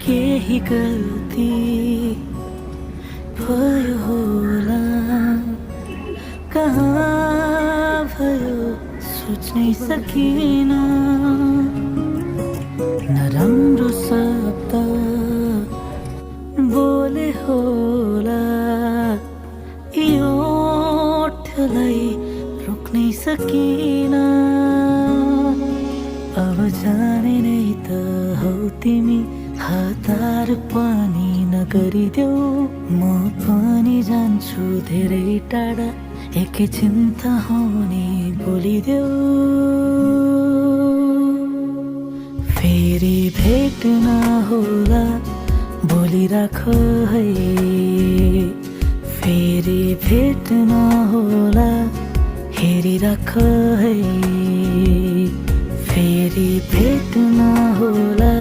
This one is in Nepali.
केही गल्ती भयो होला, कहाँ भयो सोच्नै सकिन। नराम्रो शब्द बोले होला, यो ओठलाई रोक्नै सकिन। अब जाने नै त हौ तिमी, हतार पनि नगरिदेऊ। म पनि जान्छु धेरै टाढा, एकैछिन त हुने बोलिदेऊ। फेरि भेट नहोला बोलिराख है, फेरि भेट नहोला हेरिराख है, फेरि भेट नहोला